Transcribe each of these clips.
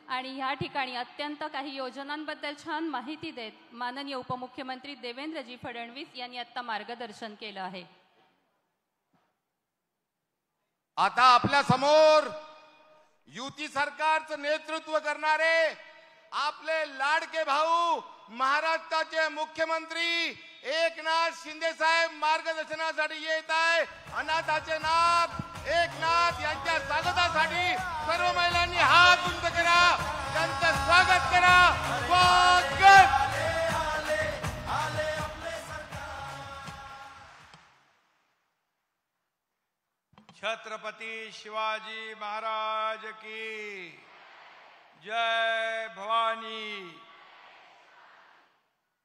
आणि ह्या ठिकाणी अत्यंत काही योजनांबद्दल छान माहिती देत माननीय उपमुख्यमंत्री देवेंद्रजी फडणवीस यांनी आता मार्गदर्शन केलं आहे। आता आपल्या समोर युती सरकारचं नेतृत्व करणारे आपले लाडके भाऊ महाराष्ट्राचे मुख्यमंत्री एकनाथ शिंदे साहेब मार्गदर्शनासाठी येत आहे। अनाथाचे नाथ एकनाथ यांच्या स्वागतासाठी सर्व महिलांनी हात उंच करा, त्यांचं स्वागत करा। स्वागत। छत्रपति शिवाजी महाराज की जय भवानी।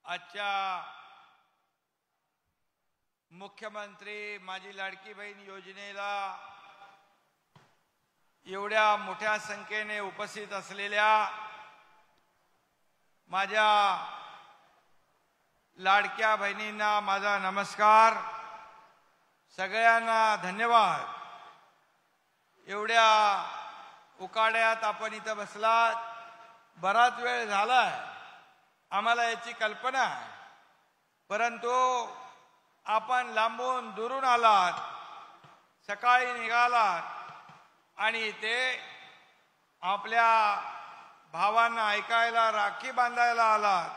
आजच्या मुख्यमंत्री माझी लाडकी बहीण योजनेला एवढ्या मोठ्या संख्येने उपस्थित असलेल्या माझ्या लाडक्या बहिणींना माझा नमस्कार। सगळ्यांना धन्यवाद। एवढ्या उकाड्यात आपण इथं बसलात, बराच वेळ झालाय, आम्हाला याची कल्पना आहे, परंतु आपण लांबून दुरून आलात, सकाळी निघालात आणि ते आपल्या भावांना ऐकायला, राखी बांधायला आलात,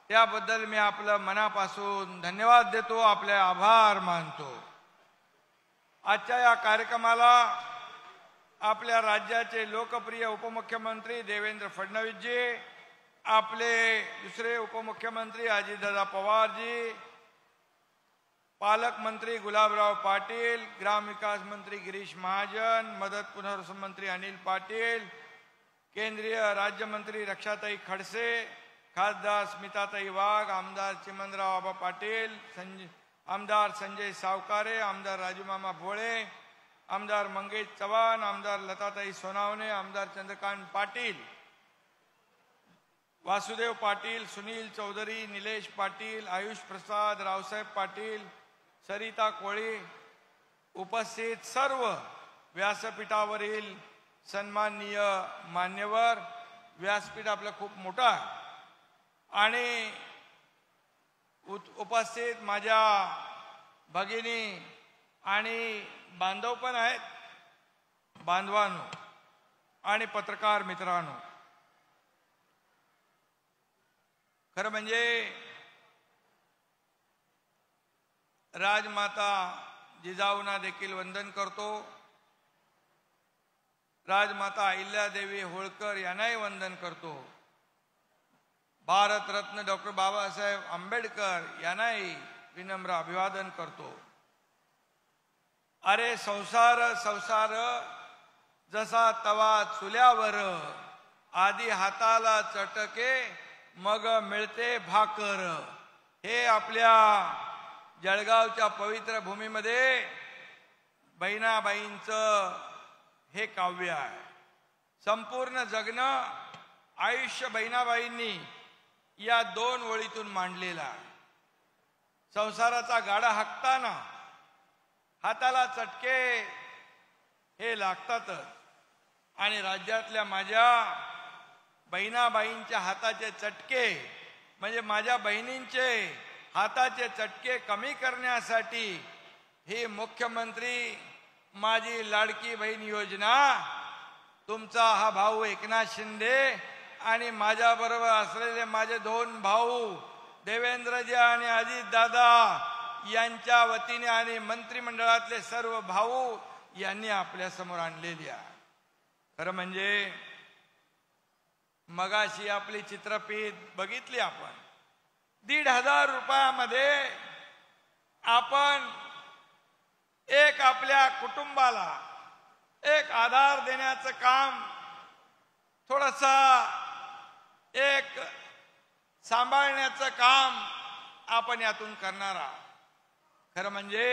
त्याबद्दल मी आपलं मनापासून धन्यवाद देतो, आपले आभार मानतो। आजच्या या कार्यक्रमाला आपल्या राज्याचे लोकप्रिय उपमुख्यमंत्री देवेंद्र फडणवीसजी, आपले दुसरे उपमुख्यमंत्री अजितदादा पवारजी, पालकमंत्री गुलाबराव पाटील, ग्रामविकास मंत्री गिरीश महाजन, मदत पुनर्वसन मंत्री अनिल पाटील, केंद्रीय राज्यमंत्री रक्षाताई खडसे, खासदार स्मिताताई वाघ, आमदार चिमनराव आबा पाटील, आमदार संजय सावकारे, आमदार राजूमामा भोळे, आमदार मंगेश चव्हाण, आमदार लताताई सोनावणे, आमदार चंद्रकांत पाटील, वासुदेव पाटील, सुनील चौधरी, निलेश पाटील, आयुष प्रसाद, रावसाहेब पाटील, सरिता कोळी, उपस्थित सर्व व्यासपीठावरील सन्माननीय मान्यवर। व्यासपीठ आपलं खूप मोठं आहे आणि उपस्थित माझ्या भगिनी आणि बांधव पण आहेत, बांधवांनो आणि पत्रकार मित्रांनो, खरं म्हणजे राजमाता जिजाऊंना देखील वंदन करतो, राजमाता अहिल्यादेवी होळकर यांनाही वंदन करतो, भारतरत्न डॉक्टर बाबासाहेब आंबेडकर यांनाही विनम्र अभिवादन करतो। अरे संसार संसार जसा तवा चुल्यावर, आधी हाताला चटके मग मिळते भाकर। हे आपल्या जळगावच्या पवित्र भूमीमध्ये बहिणाबाईंचं हे काव्य आहे। संपूर्ण जगणं आयुष्य बहिणाबाईंनी या दोन ओळीतून मांडलेला आहे। संसाराचा गाडा हाकताना हाताला चटके हे लागतातच आणि राज्यातल्या माझ्या बहिणाबाईंच्या हाताचे चटके म्हणजे माझ्या बहिणींचे हाताचे चटके कमी करण्यासाठी ही मुख्यमंत्री माझी लाडकी बहीण योजना, तुमचा हा भाऊ एकनाथ शिंदे आणि माझ्या बरोबर असलेले माझे दोन भाऊ देवेंद्रजी आणि अजितदादा यांच्या वतीने आणि मंत्रिमंडळातले सर्व भाऊ यांनी आपल्या समोर आणलेली आहे। खरं म्हणजे मगाशी आपली चित्रफीत बघितली आपण, 1,500 रुपयामध्ये आपण एक आपल्या कुटुंबाला एक आधार देण्याचं काम, थोडंसा एक सांभाळण्याचं काम आपण यातून करणार आहात। खरं म्हणजे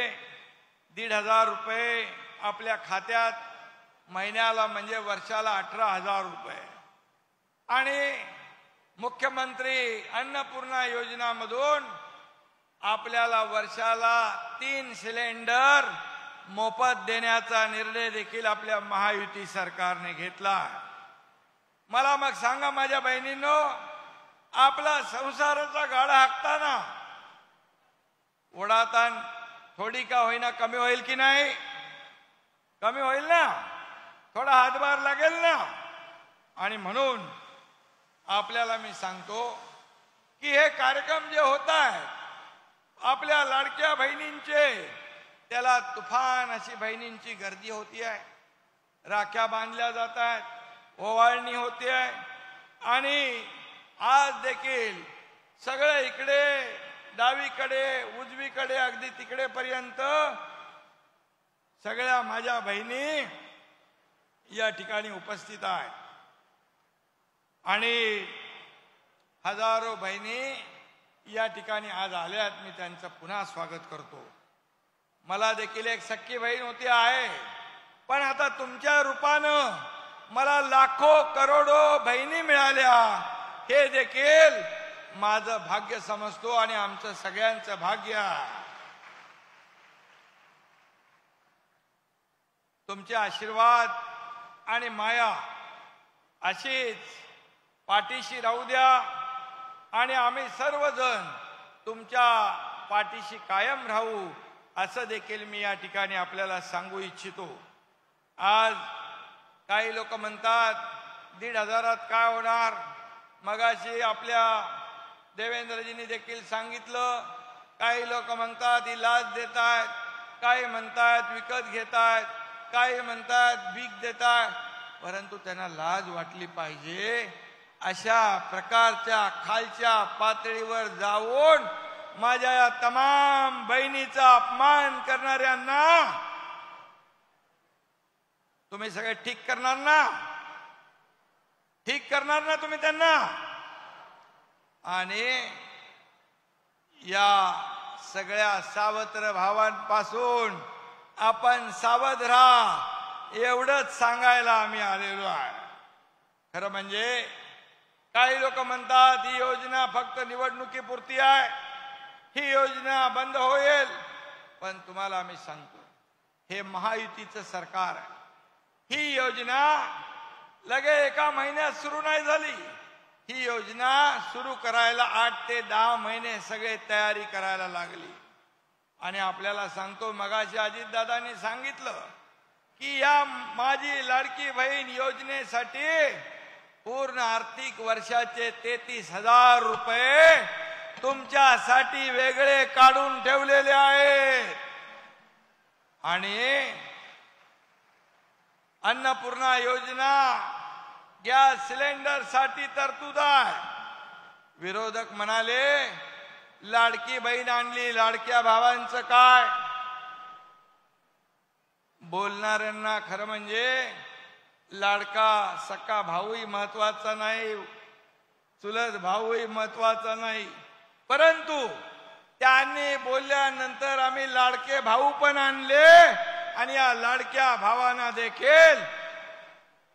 1,500 रुपये आपल्या खात्यात महिन्याला म्हणजे वर्षाला 18,000 रुपये आणि मुख्यमंत्री अन्नपूर्णा योजनामधून आपल्याला वर्षाला 3 सिलेंडर मोफत देण्याचा निर्णय देखील आपल्या महायुती सरकारने घेतला। मला मग सांगा माझ्या बहिणींनो, आपला संसाराचा गाडा हाकताना ओढाताण थोडी का होईना कमी होईल की नाही? कमी होईल ना, थोडा हातभार लागेल ना. आणि म्हणून आपल्याला मी सांगतो की हे कार्यक्रम जे होत आहेत आपल्या लाडक्या बहिणींचे, त्याला तुफान अशी बहिणींची गर्दी होती आहे. राख्या बांधल्या जात आहेत, ओवाळणी होते आहे. आणि आज देखील सगळे इकडे डावीकडे उजवीकडे अगदी तिकडे पर्यंत सगळ्या माझ्या बहिणी या ठिकाणी उपस्थित आहेत. आणि हजारो बहिणी या ठिकाणी आज आल्यात. मी त्यांचं पुन्हा स्वागत करतो. मला देखील एक सख्खी बहीण होती आहे, पण आता तुमच्या रूपानं मला लाखो करोडो बहिणी मिळाल्या, हे देखील माझं भाग्य समजतो आणि आमचं सगळ्यांचं भाग्य आहे. तुमचे आशीर्वाद आणि माया अशीच पाठीशी राहू द्या आणि आम्ही सर्वजण तुमच्या पाठीशी कायम राहू, असं देखील मी या ठिकाणी आपल्याला सांगू इच्छितो. आज काही लोक म्हणतात 1,500 काय होणार. मगाशी आपल्या देवेंद्रजींनी देखील सांगितलं, काही लोक म्हणतात ही लाच देत आहेत, काही म्हणतात विकत घेत आहेत, काही म्हणतात भीक देत आहेत. परंतु त्यांना लाज वाटली पाहिजे. अशा प्रकारच्या खालच्या पातळीवर जाऊन माझ्या या तमाम बहिणीचा अपमान करणाऱ्यांना तुम्ही सगळे ठीक करणार ना? ठीक करणार ना तुम्ही त्यांना? आणि या सगळ्या सावत्र भावांपासून आपण सावध राहा, एवढंच सांगायला आम्ही आलेलो आहे. खरं म्हणजे काही लोक म्हणतात ही योजना फक्त निवडणुकीपुरती आहे, ही योजना बंद होईल. पण तुम्हाला आम्ही सांगतो, हे महायुतीचं सरकार आहे. ही योजना लगे एका महिन्यात सुरू नाही झाली. ही योजना सुरू करायला 8 ते 10 महिने सगळे तयारी करायला लागली. आणि आपल्याला सांगतो, मगाशी अजितदादांनी सांगितलं की या माझी लाडकी बहीण योजनेसाठी पूर्ण आर्थिक वर्षाचे 33,000 रुपये तुमच्यासाठी वेगळे काढून ठेवलेले आहेत. आणि अन्नपूर्णा योजना गॅस सिलेंडर साठी तरतूद आहे. विरोधक म्हणाले लाडकी बहीण आणली, लाडक्या भावांचं काय? बोलणाऱ्यांना खरं म्हणजे लाडका सख्खा भाऊही महत्वाचा नाही, चुलत भाऊही महत्वाचा नाही. परंतु त्यांनी बोलल्यानंतर आम्ही लाडके भाऊ पण आणले आणि या लाडक्या भावांना देखील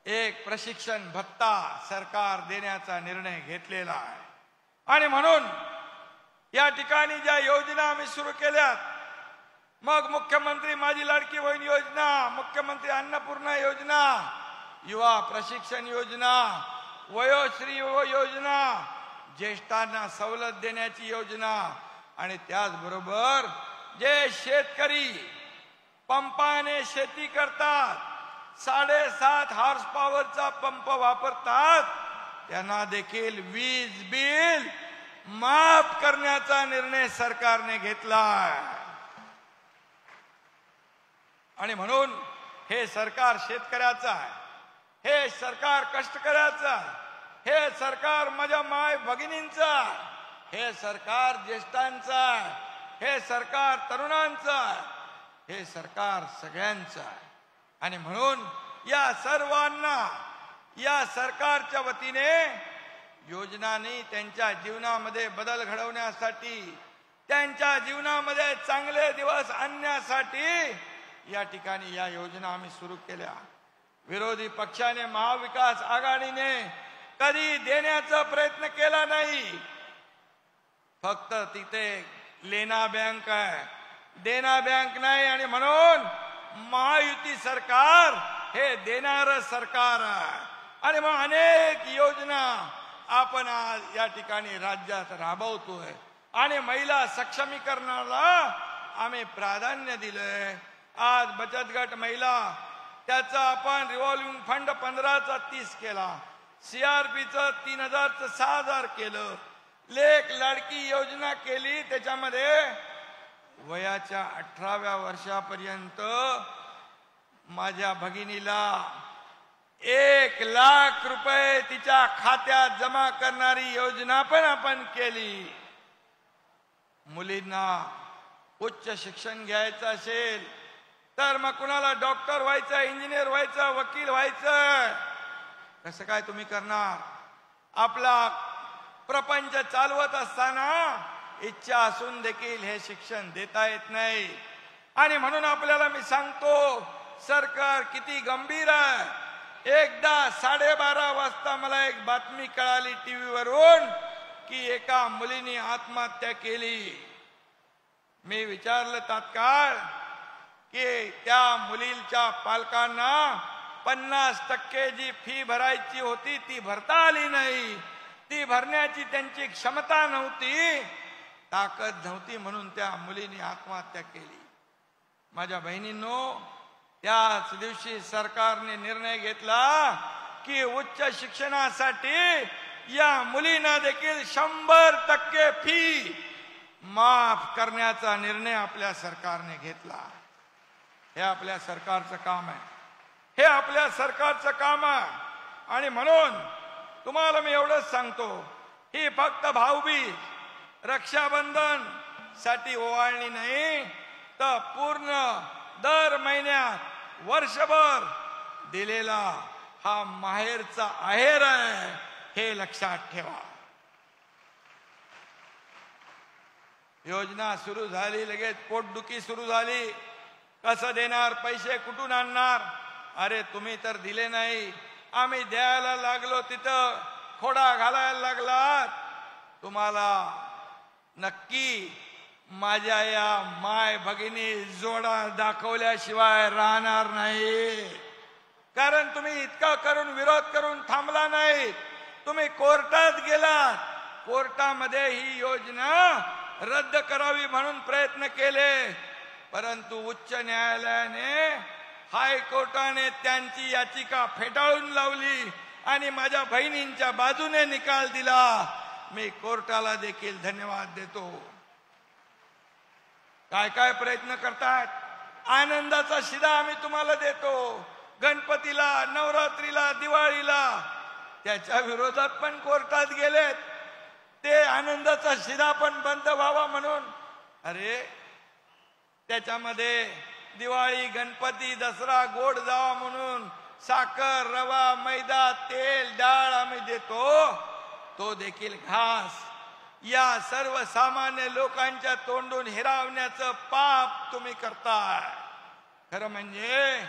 एक प्रशिक्षण भत्ता सरकार देण्याचा निर्णय घेतलेला आहे. आणि म्हणून या ठिकाणी ज्या योजना आम्ही सुरू केल्यात, मग मुख्यमंत्री माझी लाडकी बहीण योजना, मुख्यमंत्री अन्नपूर्णा योजना, युवा प्रशिक्षण योजना, वयोश्री योजना, ज्येष्ठांना सवलत देण्याची योजना, आणि त्याचबरोबर जे शेतकरी पंपाने शेती करतात, 7.5 हॉर्स पॉवरचा पंप वापरतात, त्यांना देखील वीज बिल माफ करण्याचा निर्णय सरकारने घेतला. आणि म्हणून हे सरकार शेतकऱ्याचं आहे, हे सरकार कष्टकऱ्याचं आहे, हे सरकार माझ्या माय भगिनींचं आहे, हे सरकार ज्येष्ठांचं आहे, हे सरकार तरुणांचं आहे, हे सरकार सगळ्यांचं आहे. आणि म्हणून या सर्वांना या सरकारच्या वतीने योजनांनी त्यांच्या जीवनामध्ये बदल घडवण्यासाठी, त्यांच्या जीवनामध्ये चांगले दिवस आणण्यासाठी या ठिकाणी या योजना आम्ही सुरू केल्या. विरोधी पक्षाने, महाविकास आघाडीने कधी देण्याचा प्रयत्न केला नाही. फक्त तिथे लेना बँक आहे, देना बँक नाही. आणि म्हणून महायुती सरकार हे देणारं सरकार आहे. आणि मग अनेक आपण आज या ठिकाणी राज्यात राबवतोय आणि महिला सक्षमीकरणाला आम्ही प्राधान्य दिलंय. आज बचत गट महिला त्याचा आपण रिव्हॉल्विंग फंड 15चा 30 केला, CRPचं 3000चं 6000 केलं, लेक लाडकी योजना केली. त्याच्यामध्ये वयाच्या 18व्या वर्षापर्यंत माझ्या भगिनीला 1 लाख रुपये तिच्या खात्यात जमा करणारी योजना पण आपण केली. मुलींना उच्च शिक्षण घ्यायचं असेल तर मग कुणाला डॉक्टर व्हायचं, इंजिनियर व्हायचं, वकील व्हायचं, कसं काय तुम्ही करणार? आपला प्रपंच चालवत असताना इच्छा असून देखील हे शिक्षण देता येत नाही. आणि म्हणून आपल्याला मी सांगतो, सरकार किती गंभीर आहे. एकदा 12:30 वाजता मला एक बातमी कळाली टीव्हीवरून की एका मुलीने आत्महत्या केली. मी विचारलं तात्काळ की त्या मुलीच्या पालकांना 50% जी फी भरायची होती ती भरता आली नाही. ती भरण्याची त्यांची क्षमता नव्हती, ताकद नव्हती, म्हणून त्या मुलीने आत्महत्या केली. माझ्या बहिणींनो, त्याच दिवशी सरकारने निर्णय घेतला की उच्च शिक्षणासाठी या मुलींना देखील 100% फी माफ करण्याचा निर्णय आपल्या सरकारने घेतला. हे आपल्या सरकारचं काम आहे, हे आपल्या सरकारचं काम आहे. आणि म्हणून तुम्हाला मी एवढंच सांगतो, ही फक्त भाऊबीज रक्षाबंधन साठी ओवाळणी नाही, तर पूर्ण दर महिन्यात वर्षभर दिलेला हा माहेरचा आहेर आहे, हे लक्षात ठेवा. योजना सुरू झाली, लगेच पोटदुखी सुरू झाली. कसं देणार, पैसे कुठून आणणार? अरे तुम्ही तर दिले नाही, आम्ही द्यायला लागलो तिथं खोडा घालायला लागलात. तुम्हाला नक्की माझ्या या माय भगिनी जोडा दाखवल्याशिवाय राहणार नाही. कारण तुम्ही इतका करून विरोध करून थांबला नाही, तुम्ही कोर्टात गेलात. कोर्टामध्ये ही योजना रद्द करावी म्हणून प्रयत्न केले, परंतु उच्च न्यायालयाने, हायकोर्टाने त्यांची याचिका फेटाळून लावली आणि माझ्या बहिणींच्या बाजूने निकाल दिला. मी कोर्टाला देखील धन्यवाद देतो. काय काय प्रयत्न करतात. आनंदाचा शिदा आम्ही तुम्हाला देतो, गणपतीला, नवरात्रीला, दिवाळीला. त्याच्या विरोधात पण कोर्टात गेलेत, ते आनंदाचा शिदा पण बंद व्हावा म्हणून. अरे त्याच्यामध्ये दिवाळी, गणपती, दसरा गोड जावा म्हणून साखर, रवा, मैदा, तेल, डाळ आम्ही देतो, तो देखील घास या सर्वसामान्य लोकांच्या तोंडून हिरावण्याचं पाप तुम्ही करताय. खरं म्हणजे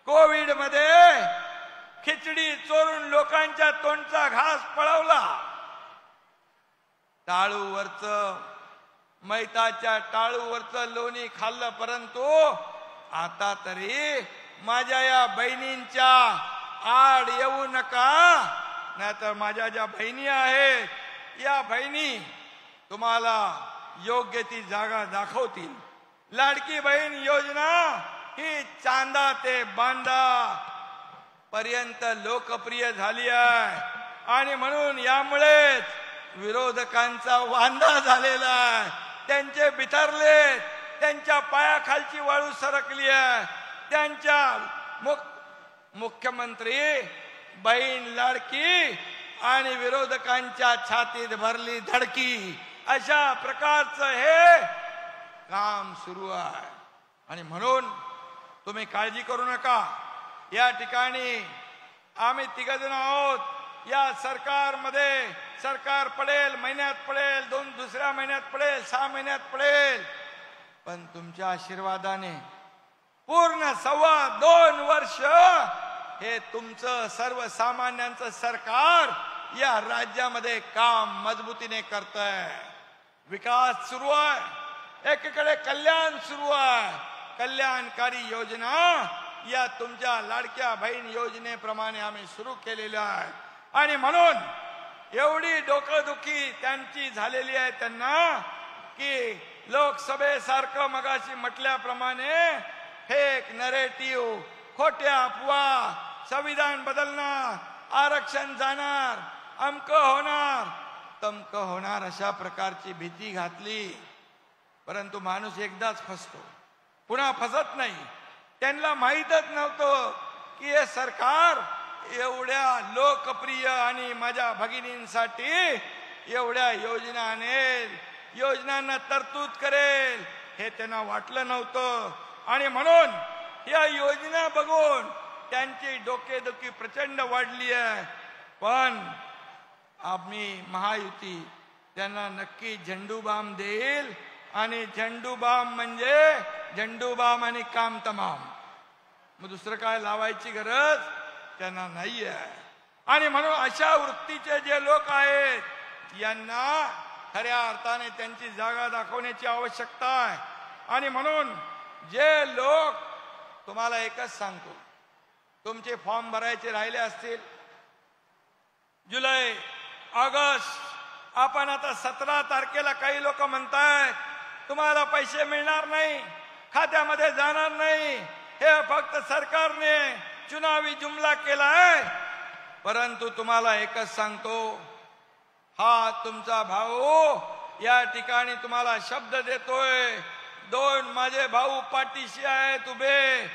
कोविड मध्ये खिचडी चोरून लोकांच्या तोंडचा घास पळवला. टाळूवरचं, मैताच्या टाळूवरचं लोणी खाल्लं, परंतु आता तरी माझ्या या बहिणींच्या आड येऊ नका, नाहीतर माझ्या ज्या बहिणी आहेत, या बहिणी तुम्हाला योग्य ती जागा दाखवतील. लाडकी बहीण योजना ही चांदा ते बांदा पर्यंत लोकप्रिय झाली आहे आणि म्हणून यामुळेच विरोधकांचा वांदा झालेला आहे. त्यांचे बिथरले, त्यांच्या पायाखालची वाळू सरकली आहे. त्यांच्या मुख्यमंत्री बहीण लाडकी आणि विरोधकांच्या छातीत भरली धडकी, अशा प्रकारचं हे काम सुरू आहे. आणि म्हणून तुम्ही काळजी करू नका. या ठिकाणी आम्ही तिघजण आहोत. या सरकारमध्ये सरकार पडेल, महिन्यात पडेल, दुसऱ्या महिन्यात पडेल, 6 महिन्यात पडेल, पण तुमच्या आशीर्वादाने पूर्ण 2.25 वर्ष हे तुमचं सर्वसामान्यांचं सरकार या राज्यामध्ये काम मजबूतीने करतंय. विकास सुरू आहे, एकीकडे कल्याण सुरू आहे. कल्याणकारी योजना या तुमच्या लाडक्या बहीण योजनेप्रमाणे आम्ही सुरू केलेल्या आहे. आणि म्हणून एवढी डोकंदुखी त्यांची झालेली आहे त्यांना की लोकसभेसारखं मगाशी म्हटल्याप्रमाणे फेक नरेटिव्ह, खोट्या अफवा, संविधान बदलणार, आरक्षण जाणार, अमक होणार, तमक होणार, अशा प्रकारची भीती घातली. परंतु माणूस एकदाच फसतो, पुन्हा फसत नाही. त्यांना माहीतच नव्हतं की हे सरकार एवढ्या लोकप्रिय आणि माझ्या भगिनींसाठी एवढ्या योजना आणेल, योजनांना तरतूद करेल, हे त्यांना वाटलं नव्हतं. आणि म्हणून या योजना बघून त्यांची डोकेदुखी प्रचंड वाढली आहे. पण आम्ही महायुती त्यांना नक्की झेंडूबाम देईल. आणि झेंडूबाम म्हणजे झेंडूबाम आणि काम तमाम, मग दुसरं काय लावायची गरज त्यांना नाही आहे. आणि म्हणून अशा वृत्तीचे जे लोक आहेत यांना खऱ्या अर्थाने त्यांची जागा दाखवण्याची आवश्यकता आहे. आणि म्हणून जे लोक, तुम्हाला एकच सांगतो, तुमचे फॉर्म भरायचे राहिले असतील जुलै ऑगस्ट, आपण आता 17 तारखेला काही लोक म्हणतायत तुम्हाला पैसे मिळणार नाही, खात्यामध्ये जाणार नाही, हे फक्त सरकारने चुनावी जुमला केलाय. परंतु तुम्हाला एकच सांगतो, हा तुमचा भाऊ या ठिकाणी तुम्हाला शब्द देतोय, 2 माझे भाऊ पाठीशी आहेत उभे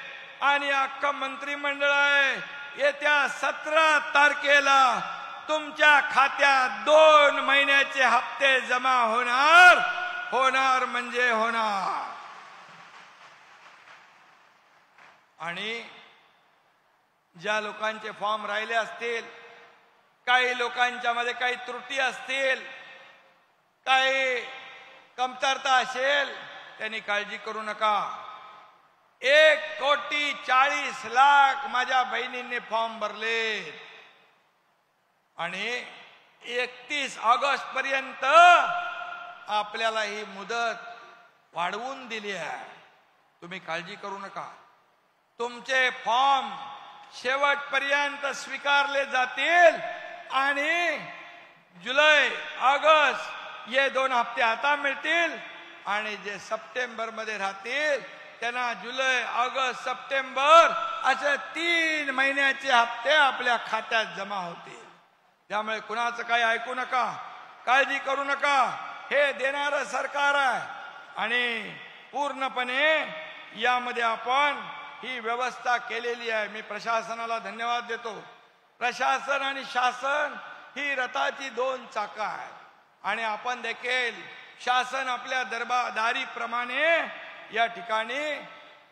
आणि अख्खं मंत्रिमंडळ आहे. येत्या 17 तारखेला तुमच्या खात्यात 2 महिन्याचे हप्ते जमा होणार, होणार म्हणजे होणार. आणि ज्या लोकांचे फॉर्म राहिले असतील, काही लोकांच्या मध्ये काही त्रुटी असतील, काही कमतरता असेल, त्यांनी काळजी करू नका. 1,40,40,00,000 माझ्या बहिणींनी फॉर्म भरले आणि 31 ऑगस्ट पर्यंत आपल्याला ही मुदत वाढवून दिली आहे. तुम्ही काळजी करू नका. तुमचे फॉर्म शेवटपर्यंत स्वीकारले जातील आणि जुलै ऑगस्ट हे 2 हप्ते आता मिळतील आणि जे सप्टेंबर मध्ये राहतील त्यांना जुलै ऑगस्ट सप्टेंबर असे 3 महिन्याचे हप्ते आपल्या खात्यात जमा होतील. त्यामुळे कुणाचं काही ऐकू नका, काळजी करू नका. हे देणारं सरकार आहे आणि पूर्णपणे यामध्ये आपण ही व्यवस्था केलेली आहे. मी प्रशासनाला धन्यवाद देतो. प्रशासन आणि शासन ही रथाची 2 चाकं आहेत आणि आपण देखील शासन आपल्या दरबारदारीप्रमाणे या ठिकाणी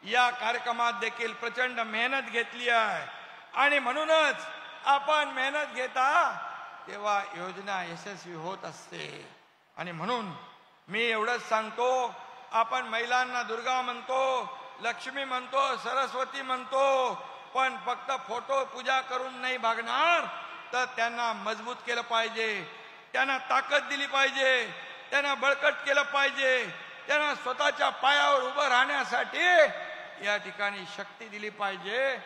या कार्यक्रमात देखील प्रचंड मेहनत घेतली आहे. आणि म्हणूनच आपण मेहनत घेता तेव्हा योजना यशस्वी होत असते. आणि म्हणून मी एवढंच सांगतो, आपण महिलांना दुर्गा म्हणतो, लक्ष्मी म्हणतो, सरस्वती म्हणतो, पण फक्त फोटो पूजा करून नाही भागणार. तर त्यांना मजबूत केलं पाहिजे, त्यांना ताकद दिली पाहिजे, त्यांना बळकट केलं पाहिजे, त्यांना स्वतःच्या पायावर उभं राहण्यासाठी या ठिकाणी शक्ती दिली पाहिजे.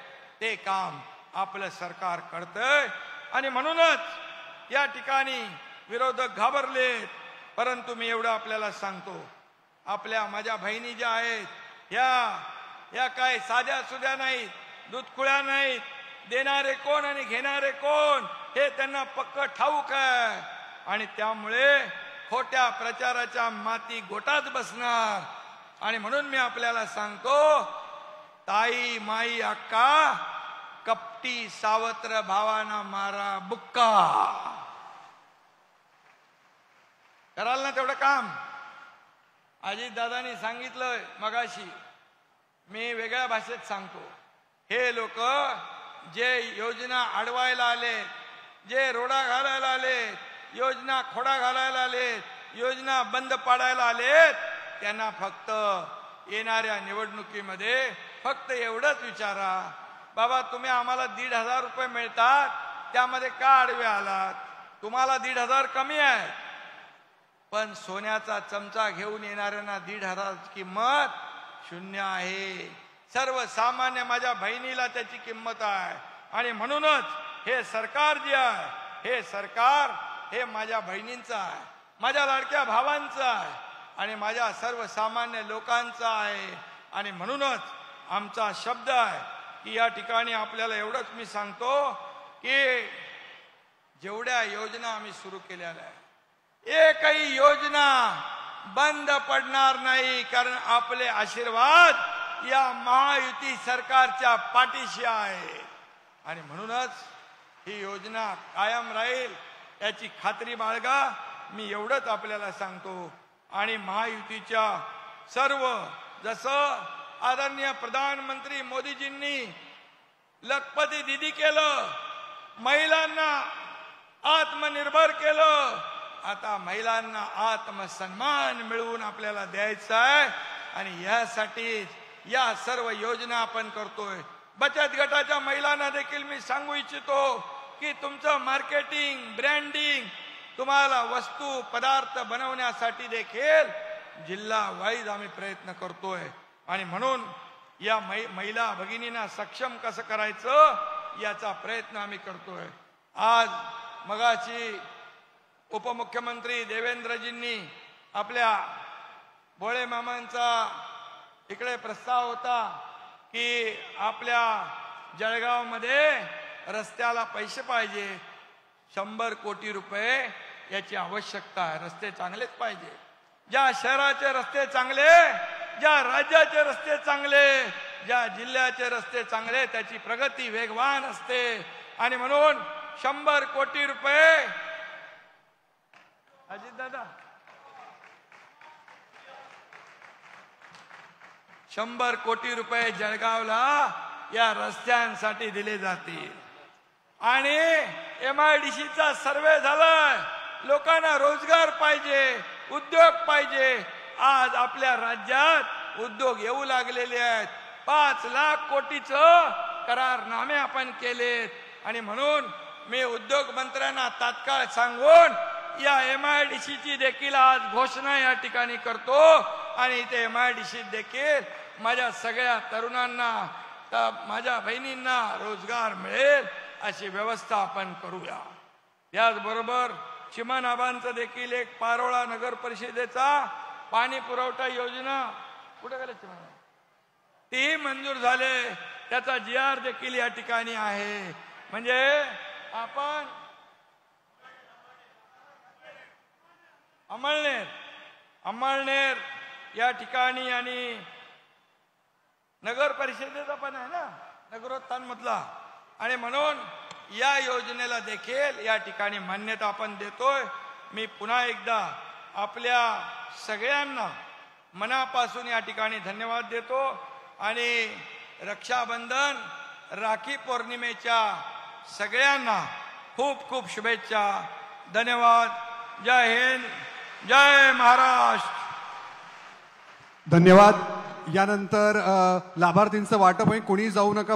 ते काम आपलं सरकार करतंय. आणि म्हणूनच या ठिकाणी विरोधक घाबरलेत. परंतु मी एवढं आपल्याला सांगतो, आपल्या माझ्या बहिणी ज्या आहेत या काय साध्या सुध्या नाहीत, दूधखुळ्या नाहीत. देणारे कोण आणि घेणारे कोण हे त्यांना पक्क ठाऊक आहे. आणि त्यामुळे खोट्या प्रचाराच्या माती गोटात बसणार. आणि म्हणून मी आपल्याला सांगतो, ताई माई अक्का, कपटी सावत्र भावाना मारा बुक्का. कराल ना तेवढं काम? अजितदादांनी सांगितलं मगाशी, मी वेगळ्या भाषेत सांगतो. हे लोक जे योजना अडवायला आले, जे रोडा घालायला आले, योजना खोडा घालायला आलेत, योजना बंद पाडायला आलेत, त्यांना फक्त येणाऱ्या निवडणुकीमध्ये फक्त एवढंच विचारा, बाबा तुम्ही आम्हाला 1,500 रुपये मिळतात, त्यामध्ये का आडवे आलात? तुम्हाला 1,500 कमी आहे, पण सोन्याचा चमचा घेऊन येणाऱ्यांना 1,500 किंमत 0 आहे. सर्वसामान्य माझ्या बहिणीला त्याची किंमत आहे. आणि म्हणूनच हे सरकार जे आहे, हे सरकार हे माझ्या बहिणींचं आहे, माझ्या लाडक्या भावांचं आहे आणि माझ्या सर्वसामान्य लोकांचा आहे. आणि म्हणूनच आमचा शब्द आहे की या ठिकाणी आपल्याला एवढंच मी सांगतो की जेवढ्या योजना आम्ही सुरू केलेल्या आहे, एकही योजना बंद पडणार नाही, कारण आपले आशीर्वाद या महायुती सरकारच्या पाठीशी आहे. आणि म्हणूनच ही योजना कायम राहील याची खात्री बाळगा. मी एवढंच आपल्याला सांगतो. आणि महायुतीच्या सर्व, जसं आदरणीय प्रधानमंत्री मोदीजींनी लखपती दीदी केलं, महिलांना आत्मनिर्भर केलं, आता महिलांना आत्मसन्मान मिळवून आपल्याला द्यायचा आहे. आणि यासाठी या सर्व योजना आपण करतोय. बचत गटाच्या महिलांना देखील मी सांगू इच्छितो की तुमचं मार्केटिंग, ब्रँडिंग, तुम्हाला वस्तू पदार्थ बनवण्यासाठी देखील जिल्हा वाईज आम्ही प्रयत्न करतोय. आणि म्हणून या महिला भगिनींना सक्षम कसं करायचं याचा प्रयत्न आम्ही करतोय. आज मगाची उपमुख्यमंत्री देवेंद्रजींनी आपल्या भोळे मामांचा इकडे प्रस्ताव होता की आपल्या जळगावमध्ये रस्त्याला पैसे पाहिजे, 100 कोटी रुपये याची आवश्यकता आहे. रस्ते चांगलेच पाहिजे. ज्या शहराचे रस्ते चांगले, ज्या राज्याचे रस्ते चांगले, ज्या जिल्ह्याचे रस्ते चांगले, त्याची प्रगती वेगवान असते. आणि म्हणून 100 कोटी रुपये, अजित दादा, 100 कोटी रुपये जळगावला या रस्त्यांसाठी दिले जातील. आणि MIDCचा सर्वे झालाय. लोकांना रोजगार पाहिजे, उद्योग पाहिजे. आज आपल्या राज्यात उद्योग येऊ लागलेले आहेत. 5 लाख कोटीचं करारनामे आपण केलेत. आणि म्हणून मी उद्योग मंत्र्यांना तात्काळ सांगून या MIDCची देखील आज घोषणा या ठिकाणी करतो. आणि इथे MIDC देखील माझ्या सगळ्या तरुणांना, माझ्या बहिणींना रोजगार मिळेल अशी व्यवस्था आपण करूया. याचबरोबर चिमणाबांचं देखील एक पारोळा नगर परिषदेचा पाणी पुरवठा योजना कुठे गेले चिमणा, ती मंजूर झाले. त्याचा GR देखील या ठिकाणी आहे. म्हणजे आपण अमळनेर या ठिकाणी आणि नगर परिषदेचा पण आहे ना, नगरोत्थान मधला. आणि म्हणून या योजनेला देखील या ठिकाणी मान्यता आपण देतोय. मी पुन्हा एकदा आपल्या सगळ्यांना मनापासून या ठिकाणी धन्यवाद देतो. आणि रक्षाबंधन, राखी पौर्णिमेच्या सगळ्यांना खूप खूप शुभेच्छा. धन्यवाद. जय हिंद, जय महाराष्ट्र. धन्यवाद. यानंतर लाभार्थींचं वाटप आहे. कोणी जाऊ नका.